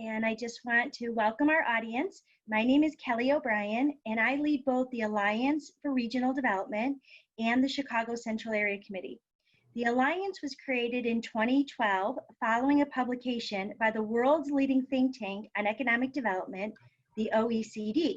and I just want to welcome our audience. My name is Kelly O'Brien, and I lead both the Alliance for Regional Development and the Chicago Central Area Committee. The Alliance was created in 2012 following a publication by the world's leading think tank on economic development, the OECD.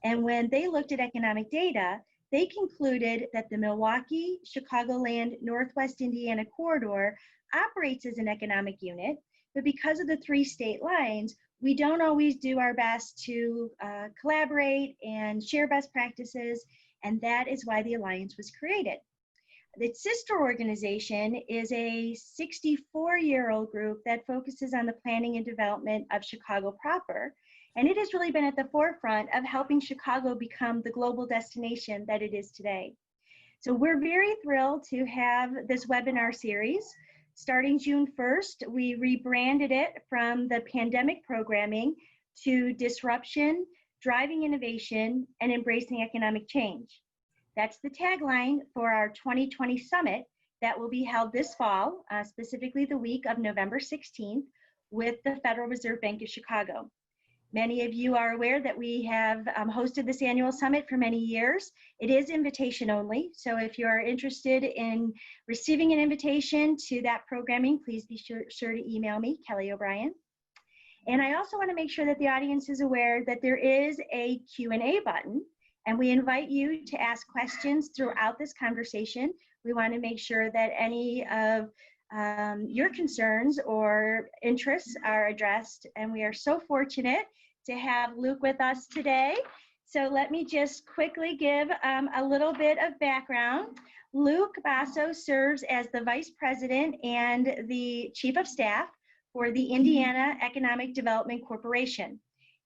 And when they looked at economic data, they concluded that the Milwaukee, Chicagoland, Northwest Indiana corridor operates as an economic unit, but because of the three state lines, we don't always do our best to collaborate and share best practices, and that is why the Alliance was created. Its sister organization is a 64-year-old group that focuses on the planning and development of Chicago proper, and it has really been at the forefront of helping Chicago become the global destination that it is today. So we're very thrilled to have this webinar series. Starting June 1st, we rebranded it from the pandemic programming to disruption, driving innovation, and embracing economic change. That's the tagline for our 2020 summit that will be held this fall, specifically the week of November 16th, with the Federal Reserve Bank of Chicago. Many of you are aware that we have hosted this annual summit for many years. It is invitation only, so if you are interested in receiving an invitation to that programming, please be sure to email me, Kelly O'Brien. And I also want to make sure that the audience is aware that there is a Q&A button, and we invite you to ask questions throughout this conversation. We want to make sure that any of your concerns or interests are addressed, and we are so fortunate to have Luke with us today. So let me just quickly give a little bit of background. Luke Bosso serves as the Vice President and the Chief of Staff for the Indiana Economic Development Corporation.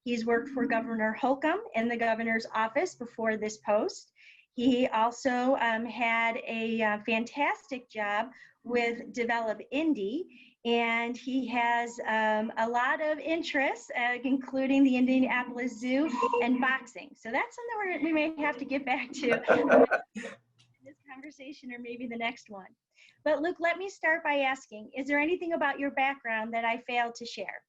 He's worked for Governor Holcomb in the governor's office before this post. He also had a fantastic job with Develop Indy, and he has a lot of interests, including the Indianapolis Zoo and boxing. So that's something we may have to get back to in this conversation, or maybe the next one. But Luke, let me start by asking, is there anything about your background that I failed to share?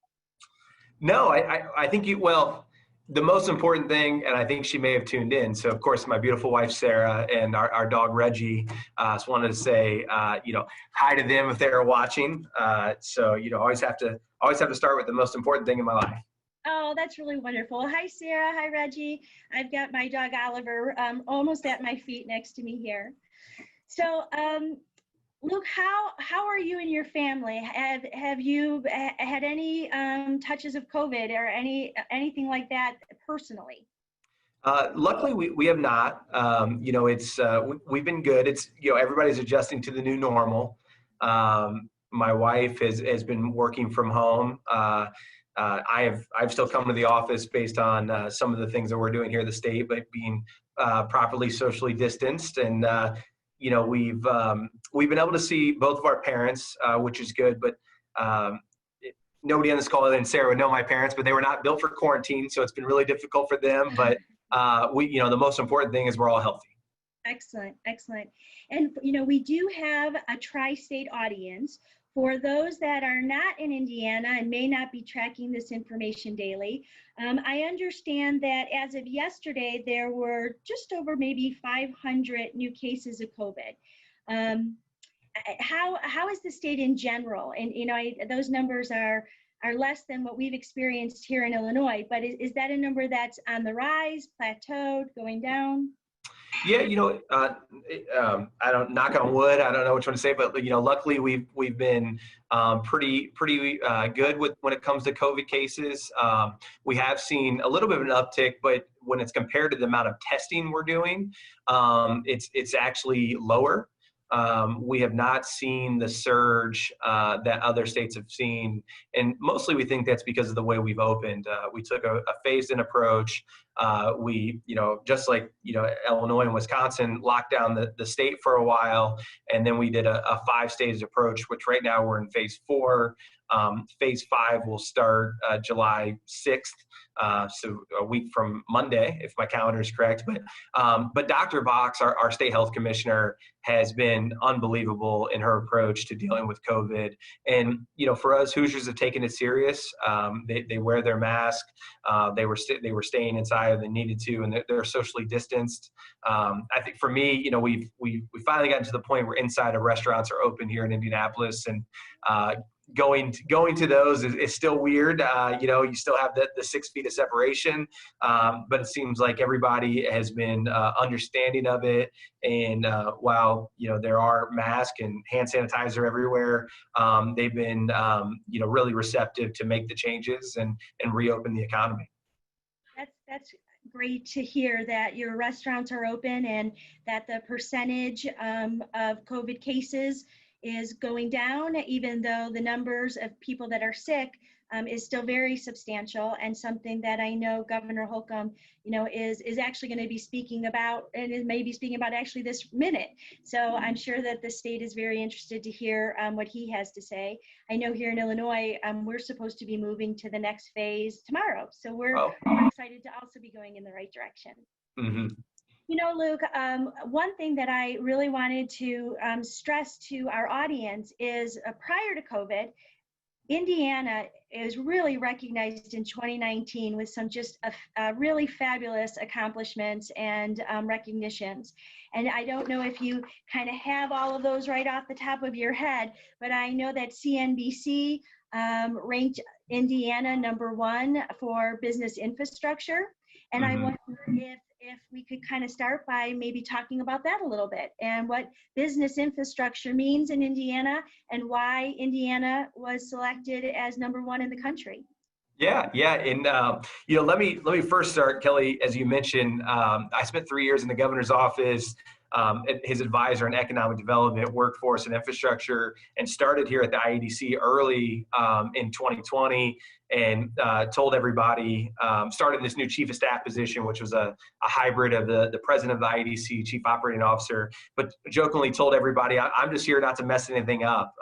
No, I think well, the most important thing, and I think she may have tuned in. So of course, my beautiful wife, Sarah, and our dog, Reggie, just wanted to say, hi to them if they're watching. So, always have to start with the most important thing in my life. Oh, that's really wonderful. Hi, Sarah. Hi, Reggie. I've got my dog, Oliver, almost at my feet next to me here. So, Luke, how are you and your family? Have you had any touches of COVID or anything like that personally? Luckily, we have not. We've been good. It's everybody's adjusting to the new normal. My wife has been working from home. I've still come to the office based on some of the things that we're doing here in the state, but being properly socially distanced, and we've been able to see both of our parents, which is good, but nobody on this call other than Sarah would know my parents, but they were not built for quarantine, so it's been really difficult for them. But the most important thing is we're all healthy. Excellent, excellent. And we do have a tri-state audience. For those that are not in Indiana and may not be tracking this information daily, I understand that as of yesterday, there were just over maybe 500 new cases of COVID. How is the state in general? And those numbers are less than what we've experienced here in Illinois, but is that a number that's on the rise, plateaued, going down? Yeah, I don't, knock on wood, I don't know which one to say, but luckily we've been pretty good with when it comes to COVID cases. We have seen a little bit of an uptick, but when it's compared to the amount of testing we're doing, it's actually lower. We have not seen the surge that other states have seen, and mostly we think that's because of the way we've opened. We took a phased-in approach. We, just like, Illinois and Wisconsin locked down the state for a while. And then we did a 5-stage approach, which right now we're in phase 4. Phase 5 will start July 6th. So a week from Monday, if my calendar is correct. But Dr. Box, our state health commissioner, has been unbelievable in her approach to dealing with COVID. And, for us, Hoosiers have taken it serious. They wear their mask. They were staying inside if they needed to, and they're socially distanced. I think for me, we finally gotten to the point where inside of restaurants are open here in Indianapolis, and going to those is still weird. You still have the 6 feet of separation, but it seems like everybody has been understanding of it. And while there are masks and hand sanitizer everywhere, they've been really receptive to make the changes and reopen the economy. That's great to hear that your restaurants are open and that the percentage of COVID cases is going down, even though the numbers of people that are sick is still very substantial, and something that I know Governor Holcomb, is actually going to be speaking about, and is maybe speaking about actually this minute. So I'm sure that the state is very interested to hear what he has to say. I know here in Illinois, we're supposed to be moving to the next phase tomorrow. So we're excited to also be going in the right direction. Mm-hmm. Luke, one thing that I really wanted to stress to our audience is prior to COVID, Indiana is really recognized in 2019 with some just really fabulous accomplishments and recognitions. And I don't know if you kind of have all of those right off the top of your head, but I know that CNBC ranked Indiana #1 for business infrastructure. And I wonder if we could kind of start by maybe talking about that a little bit and what business infrastructure means in Indiana and why Indiana was selected as #1 in the country. Yeah. And, let me first start, Kelly, as you mentioned, I spent 3 years in the governor's office, his advisor in economic development, workforce, and infrastructure, and started here at the IEDC early in 2020, and told everybody, started this new chief of staff position, which was a hybrid of the president of the IEDC, chief operating officer, but jokingly told everybody, I'm just here not to mess anything up.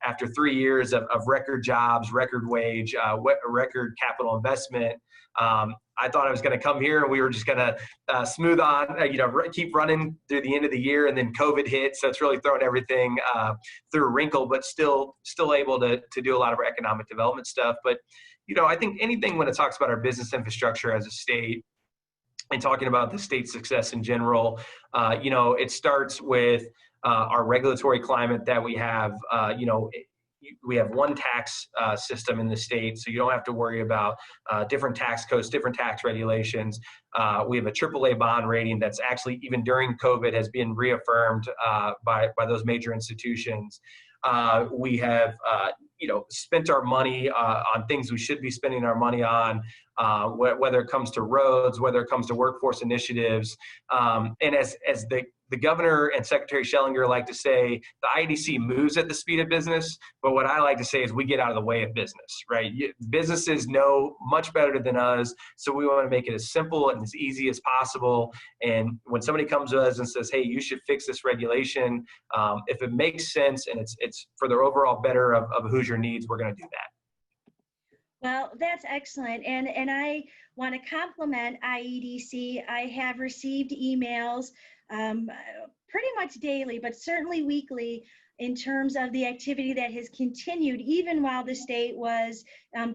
After 3 years of record jobs, record wage, record capital investment, I thought I was going to come here and we were just going to smooth on, keep running through the end of the year, and then COVID hit. So it's really thrown everything through a wrinkle, but still able to do a lot of our economic development stuff. But, I think anything when it talks about our business infrastructure as a state and talking about the state's success in general, it starts with our regulatory climate that we have. We have one tax system in the state, so you don't have to worry about different tax codes, different tax regulations. We have a AAA bond rating that's actually, even during COVID, has been reaffirmed by those major institutions. We have, spent our money on things we should be spending our money on, whether it comes to roads, whether it comes to workforce initiatives. And as the governor and Secretary Schellinger like to say, the IEDC moves at the speed of business, but what I like to say is we get out of the way of business, right? Businesses know much better than us, so we want to make it as simple and as easy as possible. And when somebody comes to us and says, hey, you should fix this regulation, if it makes sense and it's for the overall better of Hoosier needs, we're going to do that. Well, that's excellent. And I want to compliment IEDC. I have received emails pretty much daily, but certainly weekly, in terms of the activity that has continued even while the state was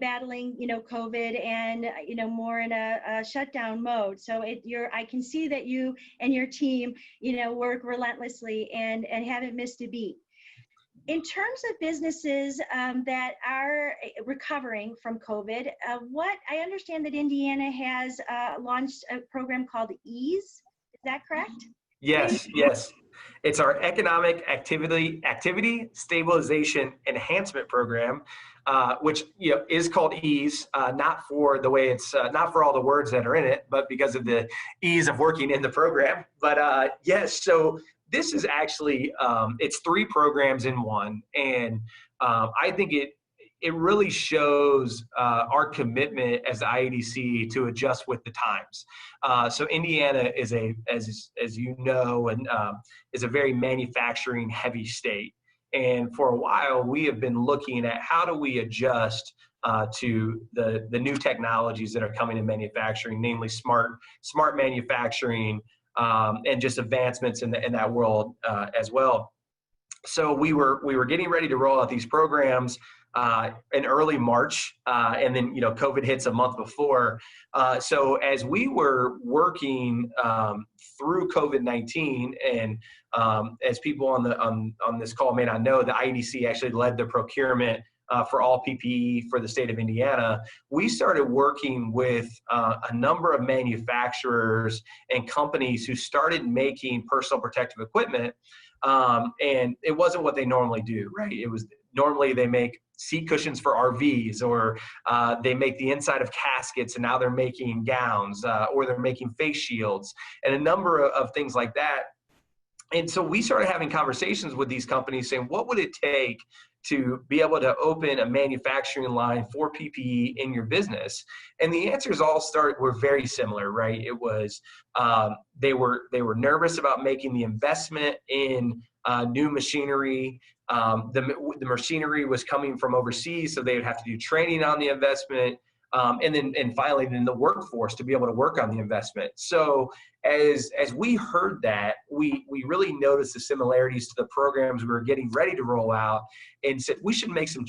battling, COVID and, more in a shutdown mode. So I can see that you and your team, work relentlessly and haven't missed a beat. In terms of businesses that are recovering from COVID, I understand that Indiana has launched a program called EASE. Is that correct? Yes. It's our Economic Activity Stabilization Enhancement Program, which is called EASE, not for the way it's not for all the words that are in it, but because of the ease of working in the program. But yes, so this is actually it's 3 programs in one, and I think it really shows our commitment as the IEDC to adjust with the times. So Indiana is as you know, and is a very manufacturing heavy state. And for a while, we have been looking at how do we adjust to the new technologies that are coming in manufacturing, namely smart manufacturing, and just advancements in that world as well. So we were getting ready to roll out these programs in early March, and then COVID hits a month before. So as we were working through COVID-19, and as people on this call may not know, the IEDC actually led the procurement for all PPE for the state of Indiana. We started working with a number of manufacturers and companies who started making personal protective equipment. And it wasn't what they normally do, right? It was normally they make seat cushions for RVs, or they make the inside of caskets, and now they're making gowns, or they're making face shields, and a number of things like that. And so we started having conversations with these companies saying, what would it take to be able to open a manufacturing line for PPE in your business? And the answers were very similar, right? It was, they were nervous about making the investment in new machinery. The machinery was coming from overseas, so they would have to do training on the investment. And finally, the workforce to be able to work on the investment. So as we heard that, we really noticed the similarities to the programs we were getting ready to roll out, and said we should make some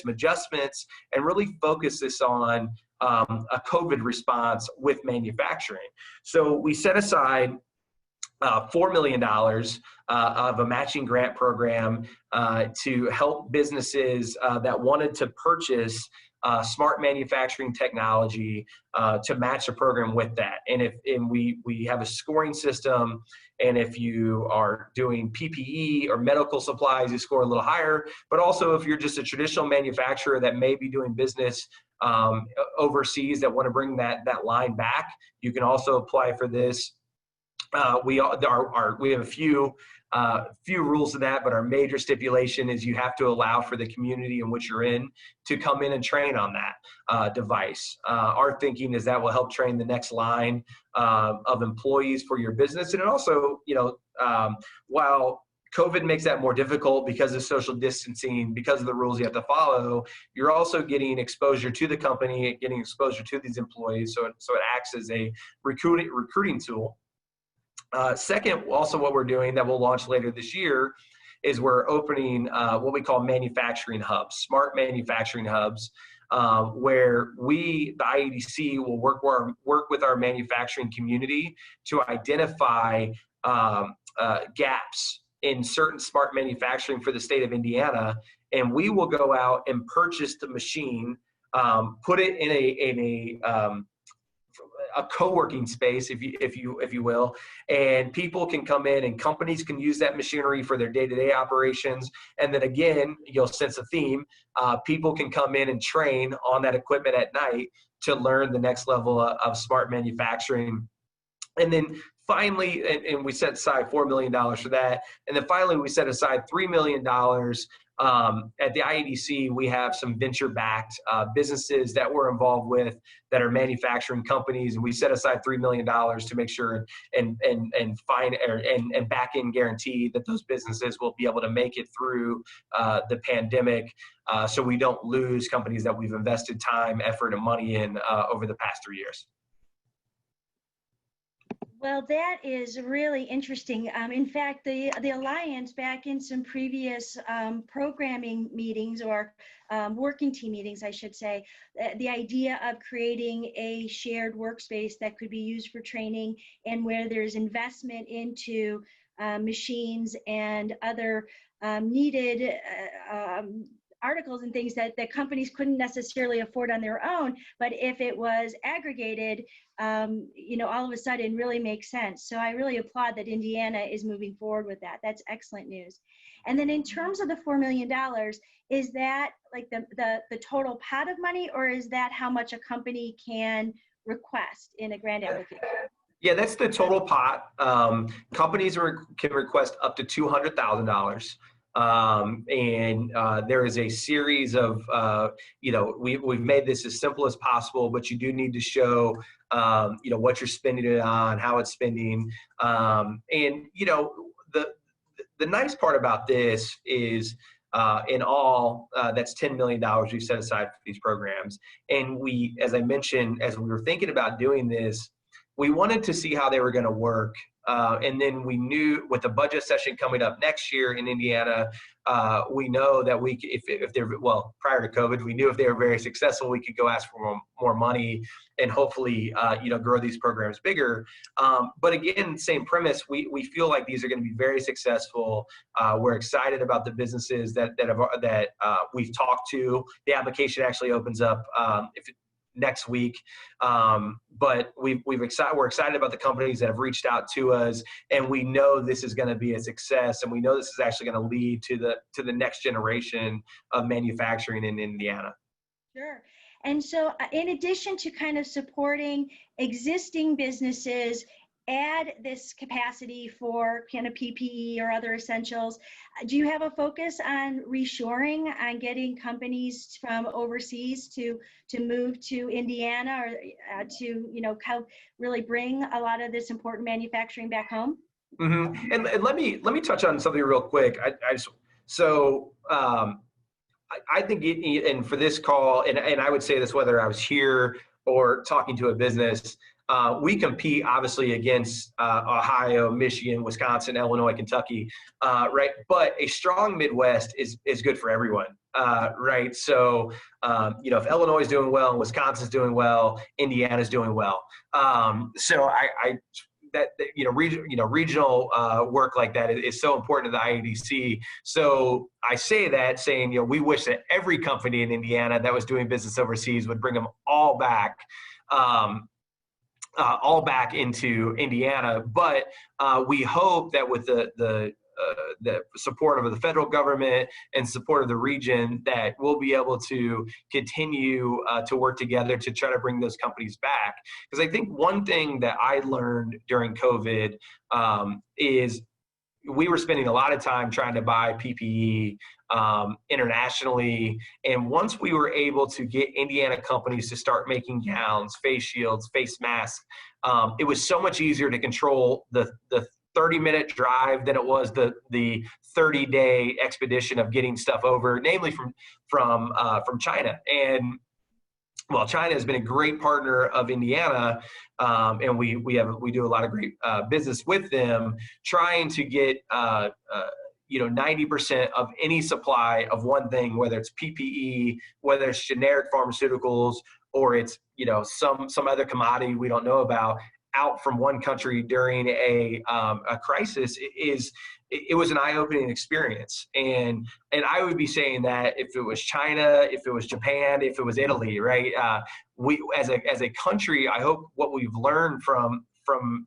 adjustments and really focus this on a COVID response with manufacturing. So we set aside $4 million of a matching grant program to help businesses that wanted to purchase smart manufacturing technology to match the program with that. And we have a scoring system, and if you are doing PPE or medical supplies, you score a little higher. But also if you're just a traditional manufacturer that may be doing business overseas that want to bring that line back, you can also apply for this. We have a few rules to that, but our major stipulation is you have to allow for the community in which you're in to come in and train on that device. Our thinking is that will help train the next line of employees for your business. And it also, while COVID makes that more difficult because of social distancing, because of the rules you have to follow, you're also getting exposure to the company, getting exposure to these employees. So it acts as a recruiting tool. Second, also what we're doing that we'll launch later this year is we're opening what we call manufacturing hubs, smart manufacturing hubs, where the IEDC will work with our manufacturing community to identify gaps in certain smart manufacturing for the state of Indiana, and we will go out and purchase the machine, put it in a co-working space, if you will, and people can come in and companies can use that machinery for their day-to-day operations. And then again, you'll sense a theme. People can come in and train on that equipment at night to learn the next level of smart manufacturing. And then finally, and we set aside $4 million for that. And then finally, we set aside $3 million. At the IEDC, we have some venture-backed businesses that we're involved with that are manufacturing companies, and we set aside $3 million to make sure and back in guarantee that those businesses will be able to make it through the pandemic, so we don't lose companies that we've invested time, effort, and money in over the past 3 years. Well, that is really interesting. In fact, the Alliance, back in some previous programming meetings or working team meetings, I should say, the idea of creating a shared workspace that could be used for training and where there's investment into machines and other needed articles and things that companies couldn't necessarily afford on their own, but if it was aggregated, all of a sudden really makes sense. So I really applaud that Indiana is moving forward with that. That's excellent news. And then in terms of the $4 million, is that like the total pot of money, or is that how much a company can request in a grant application? Yeah, that's the total pot. Companies can request up to $200,000. There is a series of, we've made this as simple as possible, but you do need to show, what you're spending it on, how it's spending. The nice part about this is in all, that's $10 million we've set aside for these programs. And we, as I mentioned, as we were thinking about doing this, we wanted to see how they were going to work. And then we knew with the budget session coming up next year in Indiana, we know that if they're, well, prior to COVID, we knew if they were very successful, we could go ask for more money and hopefully, grow these programs bigger. But again, same premise, we feel like these are going to be very successful. We're excited about the businesses that we've talked to. The application actually opens up next week. But we're excited about the companies that have reached out to us, and we know this is going to be a success, and we know this is actually going to lead to the next generation of manufacturing in Indiana. Sure. And so in addition to kind of supporting existing businesses, add this capacity for kind of PPE or other essentials, do you have a focus on reshoring, on getting companies from overseas to move to Indiana, or to really bring a lot of this important manufacturing back home? Mm-hmm. And let me touch on something real quick. I think, and for this call, and I would say this whether I was here or talking to a business, we compete obviously against Ohio, Michigan, Wisconsin, Illinois, Kentucky, right? But a strong Midwest is good for everyone, right? So, if Illinois is doing well, Wisconsin's doing well, Indiana's doing well. Regional work like that is so important to the IADC. So I say that saying, we wish that every company in Indiana that was doing business overseas would bring them all back into Indiana. But we hope that with the support of the federal government and support of the region, that we'll be able to continue to work together to try to bring those companies back. Because I think one thing that I learned during COVID is we were spending a lot of time trying to buy PPE internationally. And once we were able to get Indiana companies to start making gowns, face shields, face masks, it was so much easier to control the 30-minute drive than it was the 30-day expedition of getting stuff over, namely from China. And well, China has been a great partner of Indiana, and we do a lot of great business with them, trying to get 90% of any supply of one thing, whether it's PPE, whether it's generic pharmaceuticals, or it's some other commodity we don't know about, out from one country during a crisis. It was an eye-opening experience. And I would be saying that if it was China, if it was Japan, if it was Italy, right? We as a country, I hope what we've learned from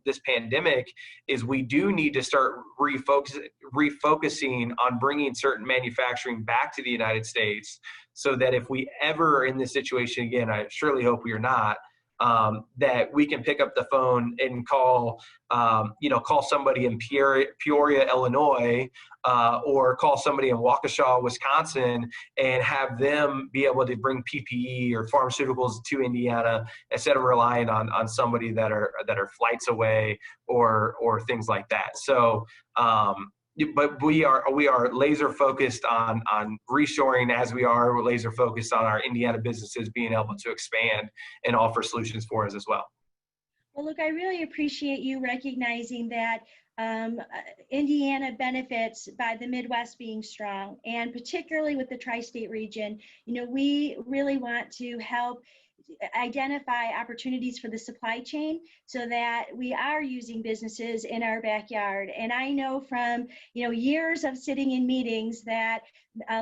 this pandemic is we do need to start refocusing on bringing certain manufacturing back to the United States, so that if we ever are in this situation again, I surely hope we are not, that we can pick up the phone and call somebody in Peoria, Illinois, or call somebody in Waukesha, Wisconsin, and have them be able to bring PPE or pharmaceuticals to Indiana instead of relying on somebody that are flights away or things like that. So, but we are laser focused on reshoring, as we're laser focused on our Indiana businesses being able to expand and offer solutions for us as well. Well, look, I really appreciate you recognizing that Indiana benefits by the Midwest being strong, and particularly with the tri-state region. We really want to help identify opportunities for the supply chain so that we are using businesses in our backyard. And I know from years of sitting in meetings that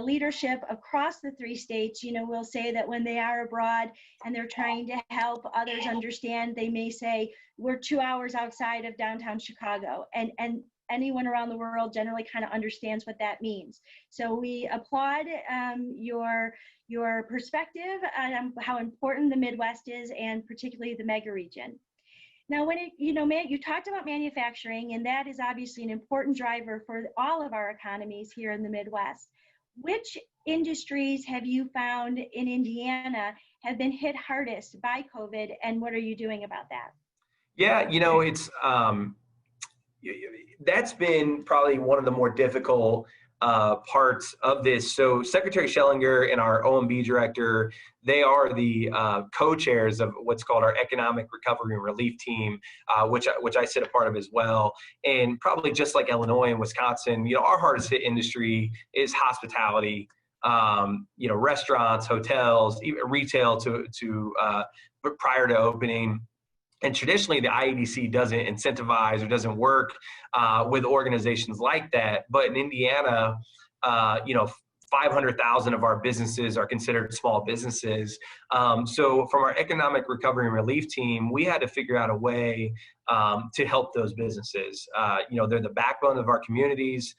leadership across the three states will say that when they are abroad and they're trying to help others understand, they may say, we're 2 hours outside of downtown Chicago, and anyone around the world generally kind of understands what that means. So we applaud your perspective on how important the Midwest is, and particularly the mega region. Now, Matt, you talked about manufacturing, and that is obviously an important driver for all of our economies here in the Midwest. Which industries have you found in Indiana have been hit hardest by COVID, and what are you doing about that? Yeah, it's that's been probably one of the more difficult parts of this. So Secretary Schellinger and our OMB director, they are the co-chairs of what's called our Economic Recovery and Relief Team, which I sit a part of as well. And probably just like Illinois and Wisconsin, our hardest hit industry is hospitality. Restaurants, hotels, even retail prior to opening. And traditionally, the IEDC doesn't incentivize or doesn't work with organizations like that. But in Indiana, 500,000 of our businesses are considered small businesses. So from our economic recovery and relief team, we had to figure out a way to help those businesses. They're the backbone of our communities.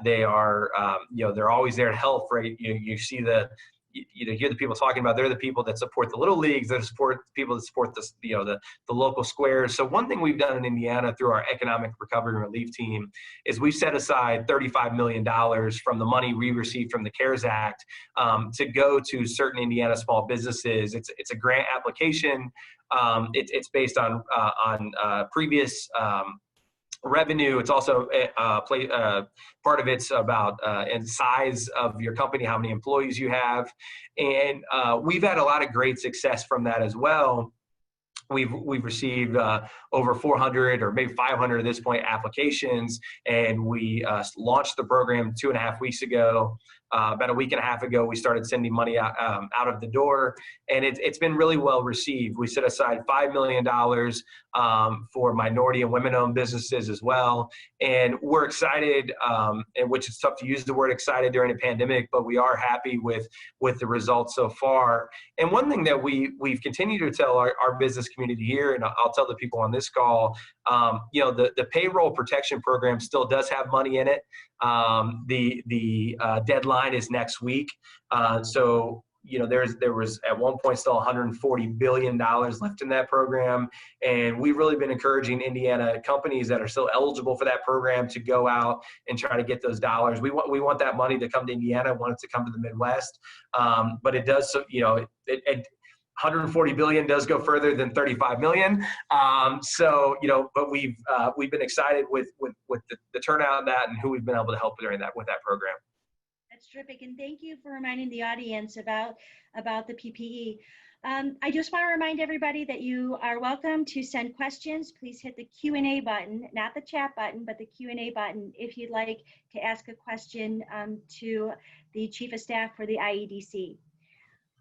They are, they're always there to help, right? You see hear the people talking about they're the people that support the little leagues, that support people that support the local squares. So one thing we've done in Indiana through our economic recovery and relief team is we've set aside $35 million from the money we received from the CARES Act to go to certain Indiana small businesses. It's a grant application. It's based on previous revenue. It's also part of it's about and size of your company, how many employees you have, and we've had a lot of great success from that as well. We've received over 400 or maybe 500 at this point applications, and we launched the program 2.5 weeks ago. About a week and a half ago, we started sending money out of the door, and it's been really well received. We set aside $5 million for minority and women-owned businesses as well, and we're excited, and which is tough to use the word excited during a pandemic, but we are happy with the results so far. And one thing that we've continued to tell our business community here, and I'll tell the people on this call, the payroll protection program still does have money in it. The deadline is next week. So there was at one point still $140 billion left in that program. And we've really been encouraging Indiana companies that are still eligible for that program to go out and try to get those dollars. We want that money to come to Indiana, want it to come to the Midwest. But it does, 140 billion does go further than 35 million. But we've been excited with the turnout of that and who we've been able to help with that program. That's terrific, and thank you for reminding the audience about the PPE. I just want to remind everybody that you are welcome to send questions. Please hit the Q&A button, not the chat button, but the Q&A button if you'd like to ask a question to the Chief of Staff for the IEDC.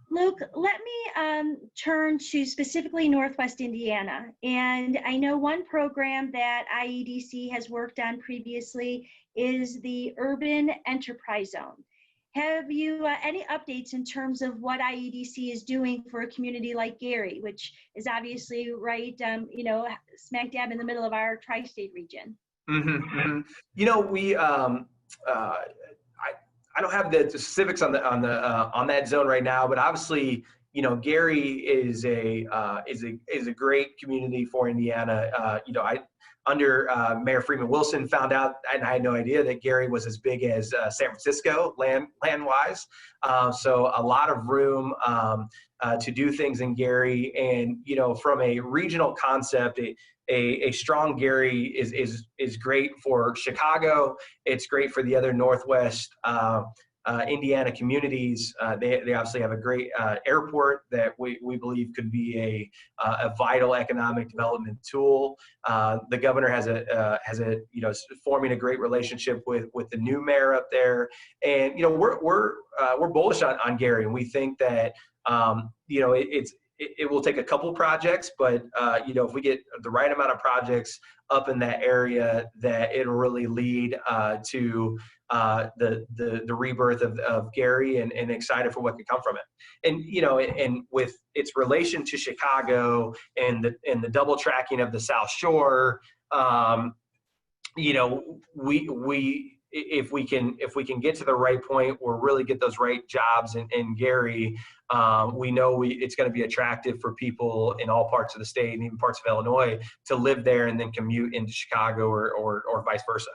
Luke, let me turn to specifically Northwest Indiana. And I know one program that IEDC has worked on previously is the Urban Enterprise Zone. Have you any updates in terms of what IEDC is doing for a community like Gary, which is obviously right, smack dab in the middle of our tri-state region? Mm-hmm, mm-hmm. I don't have the specifics on that zone right now, but obviously, Gary is a great community for Indiana. Under Mayor Freeman Wilson, found out, and I had no idea that Gary was as big as San Francisco land-wise. So a lot of room to do things in Gary, and from a regional concept, a strong Gary is great for Chicago. It's great for the other Northwest Indiana communities. They obviously have a great airport that we believe could be a vital economic development tool. The governor has forming a great relationship with the new mayor up there, and we're bullish on Gary, and we think that it will take a couple projects, but if we get the right amount of projects up in that area, that it'll really lead to the rebirth of Gary, and excited for what could come from it. And with its relation to Chicago and the double tracking of the South Shore, we if we can get to the right point or really get those right jobs in Gary, we know it's going to be attractive for people in all parts of the state and even parts of Illinois to live there and then commute into Chicago or vice versa.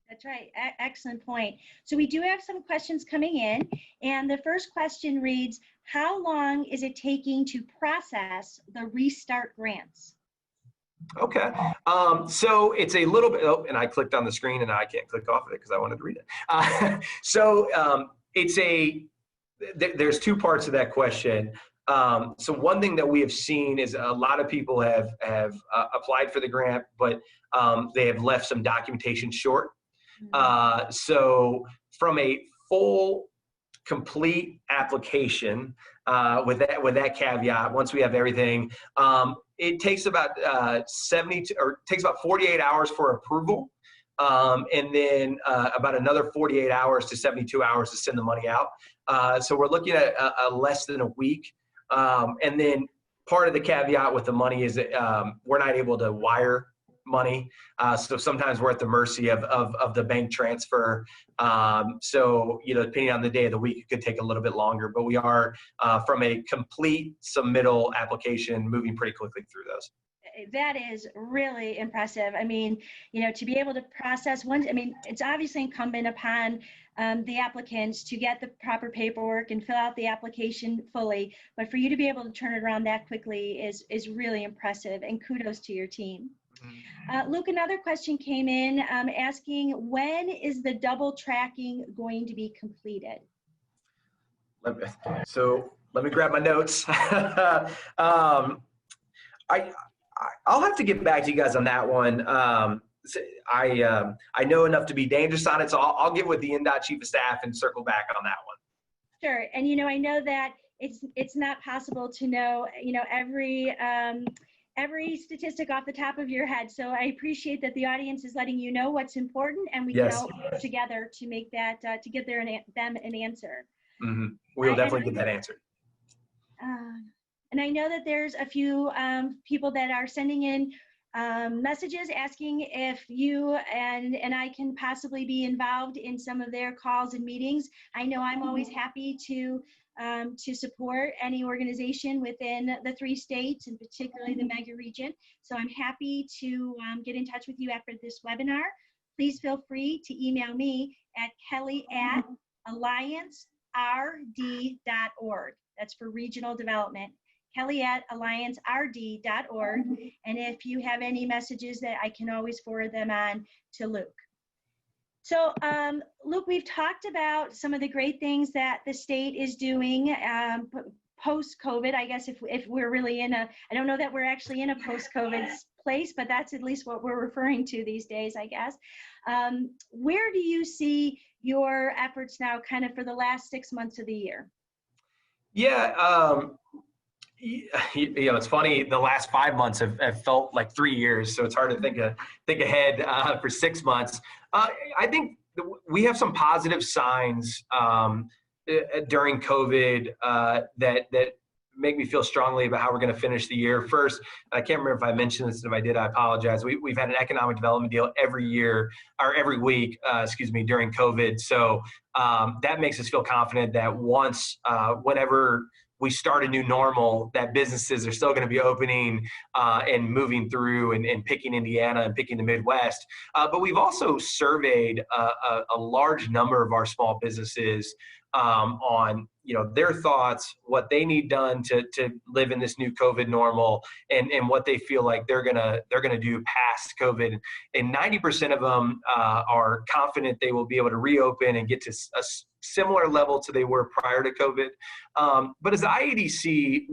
That's right. Excellent point. So we do have some questions coming in, and the first question reads, how long is it taking to process the Restart grants? Okay. So it's a little bit, oh, and I clicked on the screen and I can't click off of it because I wanted to read it. There's two parts of that question. So one thing that we have seen is a lot of people have applied for the grant, but they have left some documentation short. So from a full, complete application, with that caveat, once we have everything, it takes about 48 hours for approval, and then about another 48 hours to 72 hours to send the money out. So we're looking at less than a week. And then part of the caveat with the money is that we're not able to wire money. So sometimes we're at the mercy of the bank transfer. So, depending on the day of the week, it could take a little bit longer, but we are, from a complete submittal application, moving pretty quickly through those. That is really impressive. I mean, to be able to process it's obviously incumbent upon the applicants to get the proper paperwork and fill out the application fully, but for you to be able to turn it around that quickly is really impressive, and kudos to your team. Luke, another question came in asking, when is the double tracking going to be completed? So let me grab my notes. I'll have to get back to you guys on that one. I know enough to be dangerous on it, so I'll get with the NDOT Chief of Staff and circle back on that one. Sure, and I know that it's not possible to know every statistic off the top of your head. So I appreciate that the audience is letting you know what's important, and we can all work together to make that, to get them an answer. Mm-hmm. We'll definitely get that answered. And I know that there's a few people that are sending in messages asking if you and I can possibly be involved in some of their calls and meetings. I know I'm always happy to support any organization within the 3 states, and particularly the mega region. So I'm happy to get in touch with you after this webinar. Please feel free to email me at kelly@alliancerd.org. That's for regional development. kelly@alliancerd.org. And if you have any messages, that I can always forward them on to Luke. So, Luke, we've talked about some of the great things that the state is doing post-COVID. I guess if we're really I don't know that we're actually in a post-COVID place, but that's at least what we're referring to these days, I guess. Where do you see your efforts now kind of for the last 6 months of the year? Yeah, it's funny. The last 5 months have felt like 3 years, so it's hard to think ahead for 6 months. I think we have some positive signs during COVID that make me feel strongly about how we're going to finish the year. First, I can't remember if I mentioned this, and if I did, I apologize. We've had an economic development deal every week, during COVID. So that makes us feel confident that whenever we start a new normal, that businesses are still going to be opening and moving through and picking Indiana and picking the Midwest. But we've also surveyed a large number of our small businesses on their thoughts, what they need done to live in this new COVID normal, and what they feel like they're gonna do past COVID. And 90% of them are confident they will be able to reopen and get to a similar level to they were prior to COVID. But as the IADC,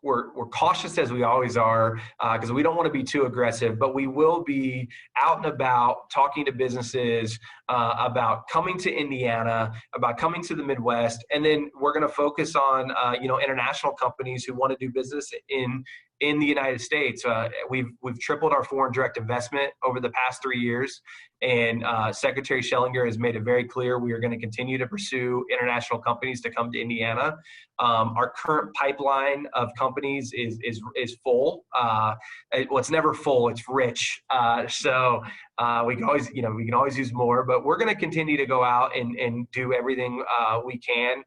we're cautious, as we always are, because we don't want to be too aggressive, but we will be out and about talking to businesses about coming to Indiana, about coming to the Midwest, and then we're going to focus on international companies who want to do business in in the United States. We've tripled our foreign direct investment over the past 3 years, and Secretary Schellinger has made it very clear we are going to continue to pursue international companies to come to Indiana. Our current pipeline of companies is full. Well, it's never full; it's rich. So we can always, we can always use more, but we're going to continue to go out and do everything we can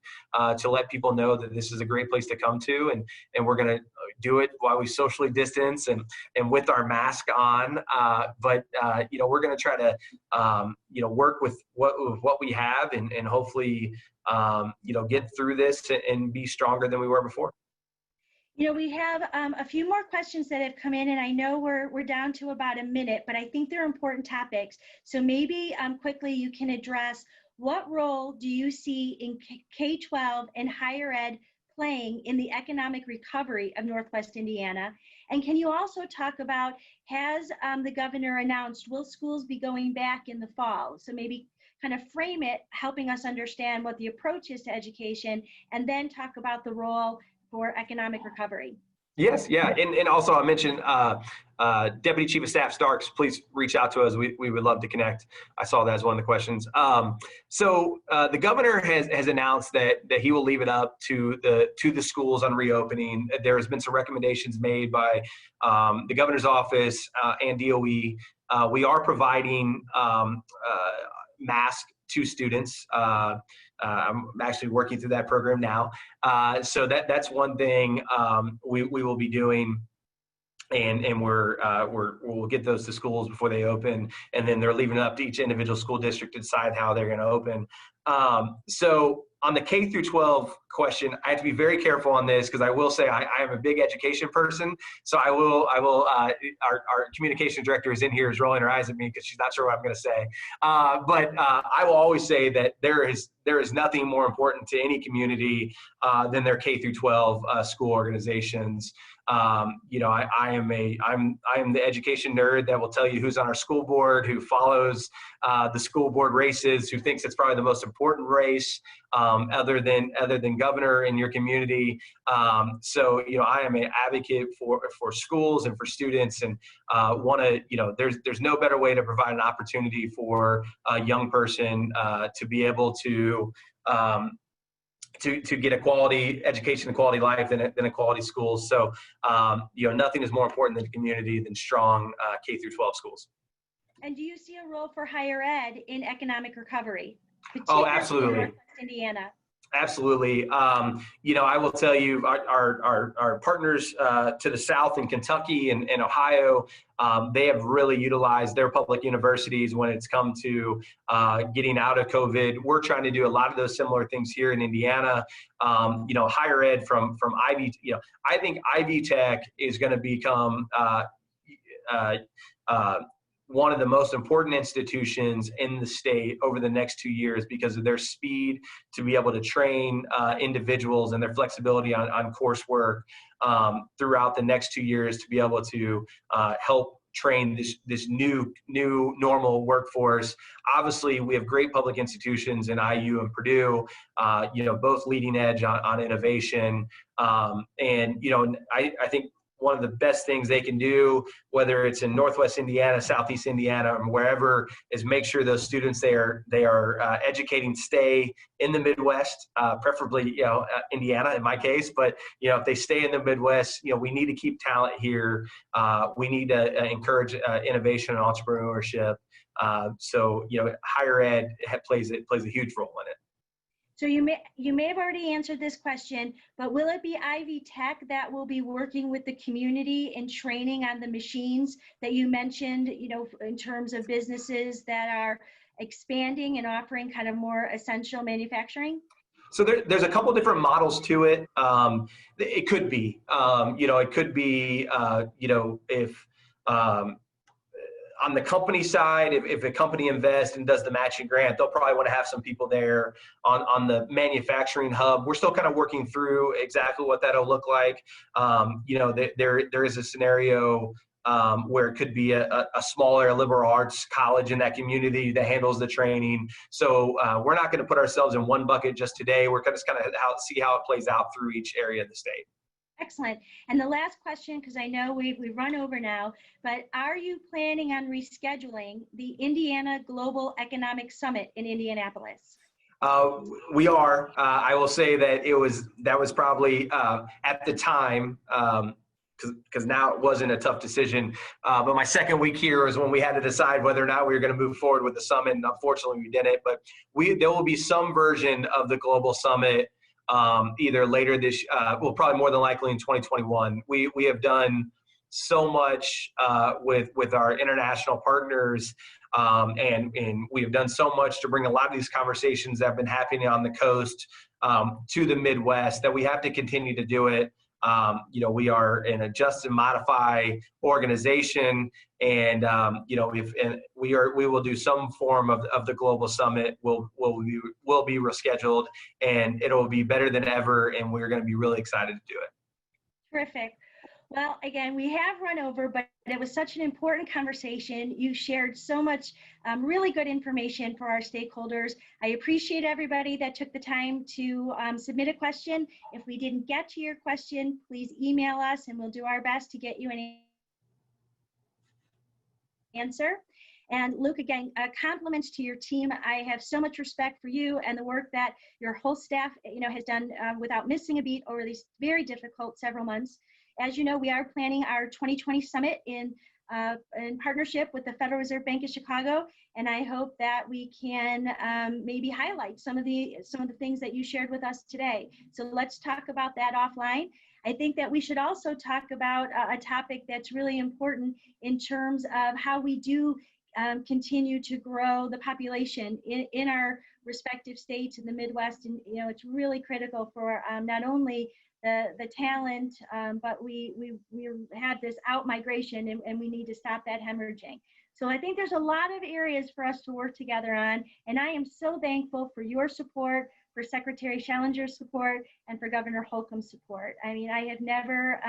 to let people know that this is a great place to come to, and we're going to do it while we socially distance and with our mask on. But we're going to try to work with what we have and hopefully get through this and be stronger than we were before. We have a few more questions that have come in, and I know we're down to about a minute, but I think they're important topics. So maybe quickly you can address, what role do you see in K-12 and higher ed playing in the economic recovery of Northwest Indiana? And can you also talk about, has the governor announced, will schools be going back in the fall? So maybe kind of frame it, helping us understand what the approach is to education, and then talk about the role for economic recovery. Yes, yeah, and also I mentioned Deputy Chief of Staff Starks. Please reach out to us. We would love to connect. I saw that as one of the questions. So the governor has announced that he will leave it up to the schools on reopening. There has been some recommendations made by the governor's office and DOE. We are providing masks to students. I'm actually working through that program now. So that's one thing we will be doing, and we'll get those to schools before they open, and then they're leaving it up to each individual school district to decide how they're going to open. So on the K through 12 question, I have to be very careful on this because I will say I am a big education person. So I will. Our communication director is in here, is rolling her eyes at me because she's not sure what I'm going to say. But I will always say that there is nothing more important to any community than their K through 12 school organizations. I am the education nerd that will tell you who's on our school board, who follows the school board races, who thinks it's probably the most important race other than governor in your community. So I am an advocate for schools and for students, and there's no better way to provide an opportunity for a young person to be able to get a quality education, a quality life than a quality school. So, nothing is more important in the community than strong K through 12 schools. And do you see a role for higher ed in economic recovery? Oh, absolutely. In Northwest Indiana. Absolutely. I will tell you, our partners to the south in Kentucky and Ohio, they have really utilized their public universities when it's come to getting out of COVID. We're trying to do a lot of those similar things here in Indiana. Higher ed from Ivy. I think Ivy Tech is going to become one of the most important institutions in the state over the next 2 years because of their speed to be able to train individuals and their flexibility on coursework throughout the next 2 years to be able to help train this new normal workforce. Obviously, we have great public institutions in IU and Purdue, both leading edge on innovation. I think one of the best things they can do, whether it's in Northwest Indiana, Southeast Indiana, or wherever, is make sure those students they are educating stay in the Midwest, preferably Indiana in my case. But if they stay in the Midwest, we need to keep talent here. We need to encourage innovation and entrepreneurship. So higher ed plays a huge role in it. So you may have already answered this question, but will it be Ivy Tech that will be working with the community and training on the machines that you mentioned, in terms of businesses that are expanding and offering kind of more essential manufacturing? So there's a couple different models to it. It could be, if on the company side, if a company invests and does the matching grant, they'll probably want to have some people there. On the manufacturing hub, we're still kind of working through exactly what that'll look like. There is a scenario where it could be a smaller liberal arts college in that community that handles the training. So we're not going to put ourselves in one bucket just today. We're just kind of see how it plays out through each area of the state. Excellent. And the last question, because I know we've run over now, but are you planning on rescheduling the Indiana Global Economic Summit in Indianapolis? Uh, we are. I will say that that was probably at the time, because now it wasn't a tough decision. But my second week here is when we had to decide whether or not we were going to move forward with the summit, and unfortunately we didn't. But there will be some version of the global summit either later well, probably more than likely in 2021. We have done so much with our international partners. And we have done so much to bring a lot of these conversations that have been happening on the coast to the Midwest that we have to continue to do it. We are an adjust and modify organization, and we will do some form of the global summit. Will be rescheduled, and it'll be better than ever. And we're going to be really excited to do it. Terrific. Well, again, we have run over, but it was such an important conversation. You shared so much really good information for our stakeholders. I appreciate everybody that took the time to submit a question. If we didn't get to your question, please email us and we'll do our best to get you an answer. And Luke, again, compliments to your team. I have so much respect for you and the work that your whole staff, has done without missing a beat over these very difficult several months. As you know, we are planning our 2020 summit in partnership with the Federal Reserve Bank of Chicago, and I hope that we can maybe highlight some of the things that you shared with us today. So let's talk about that offline. I think that we should also talk about a topic that's really important in terms of how we do continue to grow the population in our respective states in the Midwest, and it's really critical for not only the talent, but we had this out migration, and we need to stop that hemorrhaging. So I think there's a lot of areas for us to work together on, and I am so thankful for your support, for Secretary Schellinger's support, and for Governor Holcomb's support. I mean, I have never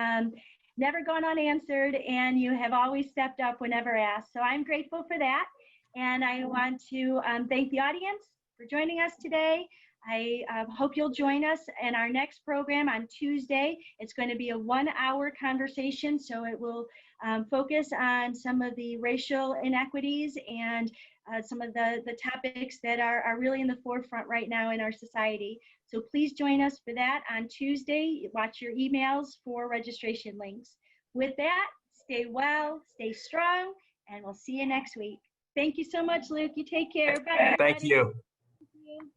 gone unanswered, and you have always stepped up whenever asked. So I'm grateful for that, and I want to thank the audience for joining us today. I hope you'll join us in our next program on Tuesday. It's going to be a 1-hour conversation, so it will focus on some of the racial inequities and some of the topics that are really in the forefront right now in our society. So please join us for that on Tuesday. Watch your emails for registration links. With that, stay well, stay strong, and we'll see you next week. Thank you so much, Luke. You take care. Bye. Thank you. Thank you.